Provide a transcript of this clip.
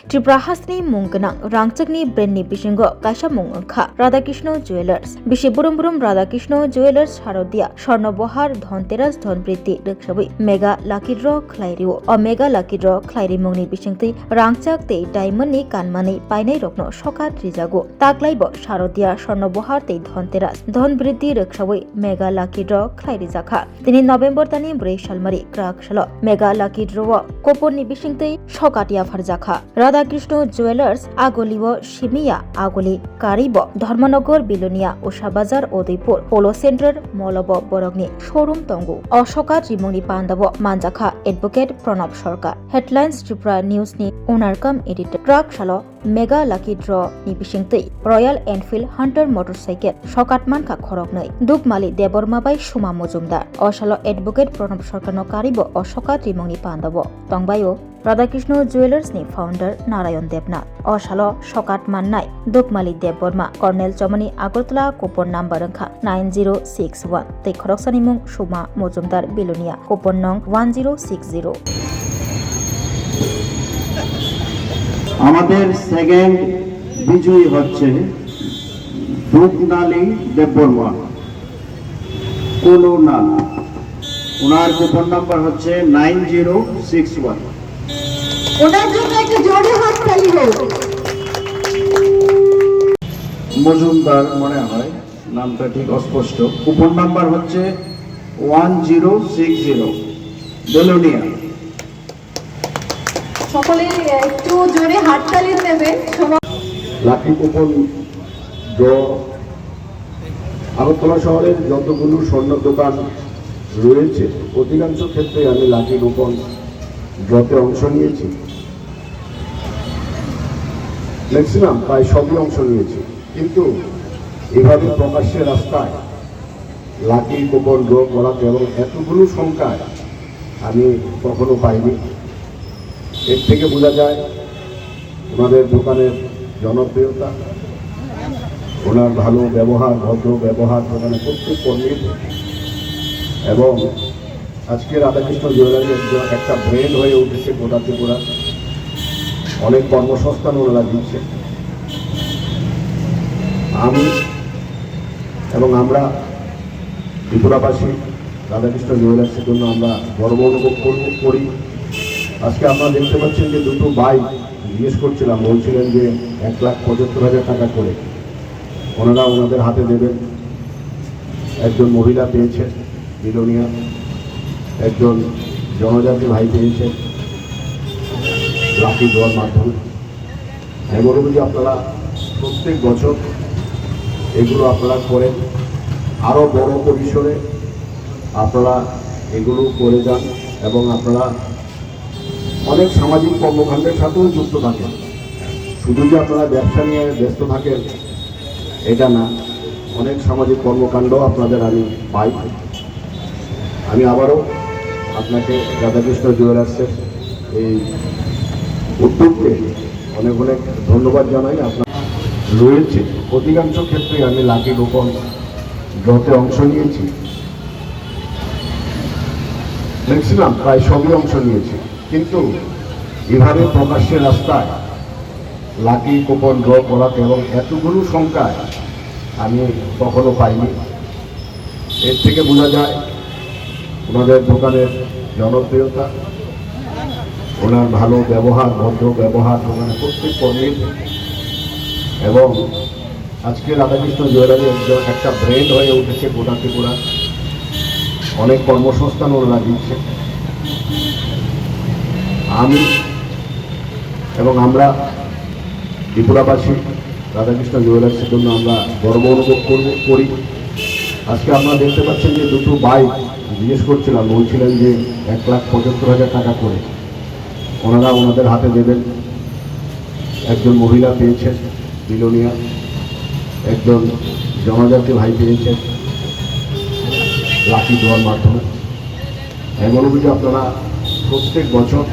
Tripura Hasni Mungana, Rangchakni Brenni Bishingo, Kasha Mungka, Radhakrishna Jewelers, Bishiburum Radhakrishna Jewelers, Harodia, Shornobohar, Dhonteras, Dhonpriti, Rikshawi, Mega Lucky Draw, Clairio, or Mega Lucky Draw, Clairi Muni Bishingti, Rangchak, the Diamond Kanmani, Paine Rokno, Shoka Trizago, Taklaibo, Sharodia, Shornobohar, the Dhonteras, Dhonpriti, Rikshawi, Mega Lucky Draw, Clairi Zaka. Then in November, Tani Breshalmari, Krakshalo, Mega Lucky Draw, Koponi Bishingti, Shokatia Farzaka. Radhakrishna jewellers আগলিব শিমিয়া আগলি কারিব ধর্মনগর বিলোনিয়া ওশাবাজার Udaipur polo centre মলব বরগনি showroom তঙ্গু অশোকা রিমনি পান্দাব মানজাখা advocate Pranab Sarkar headlines Tripura news নি ওনার কাম এডিটর ট্রাক শালো mega lucky draw ni bisingtei Royal Enfield Hunter motorcycle সকাটমানকা খরকनै দুকমালি দেবরমাবাই সুমা মজুমদার অশালো এডভোকেট প্রণব সরকার কারিব অশোকা রিমনি পান্দাব তংবায়ো রাধাকৃষ্ণ জুয়েলার্স নি ফাউন্ডার নারায়ণ দেবনাথ অশালো সকাট মান্নাই দুকমালি দেববর্মা কর্নেল চমনি আগরতলা কুপন নাম্বার অঙ্কা 9061 তৈ খরকসানি মুং সুমা মজুমদার বিলোনিয়া কুপন নং 1060 আমাদের সেকেন্ড বিজয়ী হচ্ছে দুকনালি দেববর্মা কোলোনা ওনার কুপন নাম্বার হচ্ছে 9061 ওনার জন্য একটা জোরে হাততালি হোক মজুমদার মনে হয় নামটা ঠিক অস্পষ্ট কুপন নাম্বার হচ্ছে 1060 বেলোনিয়া সকলে একটু জোরে হাততালি দেবেন লাকি কুপন ড্র আগরতলা শহরের যতগুলো স্বর্ণ দোকান রয়েছে অধিকাংশ ক্ষেত্রে আমি লাকি কুপন ড্রতে অংশ নিয়েছি ম্যাক্সিমাম প্রায় সবই অংশ নিয়েছি কিন্তু এভাবে প্রকাশ্যে রাস্তায় লাকি কুপন ড্র করাতে এবং এতগুলো সংখ্যায় আমি কখনো পাইনি এর থেকে বোঝা যায় ওনাদের দোকানের জনপ্রিয়তা ওনার ভালো ব্যবহার ভদ্র ব্যবহার দোকানে প্রত্যেক কর্মীর এবং আজকে রাধাকৃষ্ণ জুয়েলারি একটা ব্র্যান্ড হয়ে উঠেছে গোটা ত্রিপুরা অনেক কর্মসংস্থান ওনারা দিচ্ছে আমি এবং আমরা ত্রিপুরাবাসী রাধাকৃষ্ণ জুয়েলার্সের জন্য আমরা গর্ব অনুভব করি আজকে আপনারা দেখতে পাচ্ছেন যে দুটো বাইক জিজ্ঞেস করছিলাম বলছিলেন যে 1,75,000 টাকা করে ওনারা ওনাদের হাতে দেবেন একজন মহিলা পেয়েছেন বিলোনিয়া একজন জনজাতি ভাই পেয়েছেন লাকি ড্রর মাধ্যমে আমি বলব যে আপনারা প্রত্যেক বছর এগুলো আপনারা করেন আরও বড় পরিসরে আপনারা এগুলো করে যান এবং আপনারা অনেক সামাজিক কর্মকাণ্ডের সাথেও যুক্ত থাকেন শুধু যে আপনারা ব্যবসা নিয়ে ব্যস্ত থাকেন এটা না অনেক সামাজিক কর্মকাণ্ড আপনাদের আমি পাই আমি আবারও আপনাকে রাধাকৃষ্ণ জুয়েলার্সের এই উদ্যোগকে অনেক অনেক ধন্যবাদ জানাই আপনার রয়েছে অধিকাংশ ক্ষেত্রে আমি লাকি কুপন ড্রতে অংশ নিয়েছি ম্যাক্সিমাম প্রায় সবই অংশ নিয়েছি কিন্তু এভাবে প্রকাশ্যে রাস্তায় লাকি কুপন ড্র করাতে এবং এতগুলো সংখ্যায় আমি কখনো পাইনি এর থেকে বোঝা যায় ওনাদের দোকানের জনপ্রিয়তা ওনার ভালো ব্যবহার ভদ্র ব্যবহার দোকানে প্রত্যেক কর্মীর এবং আজকে রাধাকৃষ্ণ জুয়েলারি একটা ব্র্যান্ড হয়ে উঠেছে গোটা ত্রিপুরা অনেক কর্মসংস্থান ওনারা দিচ্ছে আমি এবং আমরা ত্রিপুরাবাসী রাধাকৃষ্ণ জুয়েলার্সের জন্য আমরা গর্ব অনুভব করি আজকে আপনারা দেখতে পাচ্ছেন যে দুটো বাইক জিজ্ঞেস করছিলাম বলছিলেন যে 1,75,000 টাকা করে ওনারা ওনাদের হাতে দেবেন একজন মহিলা পেয়েছেন বিলোনিয়া একজন জনজাতি ভাই পেয়েছেন লাকি ড্রর মাধ্যমে এমন অভিযোগ আপনারা প্রত্যেক বছর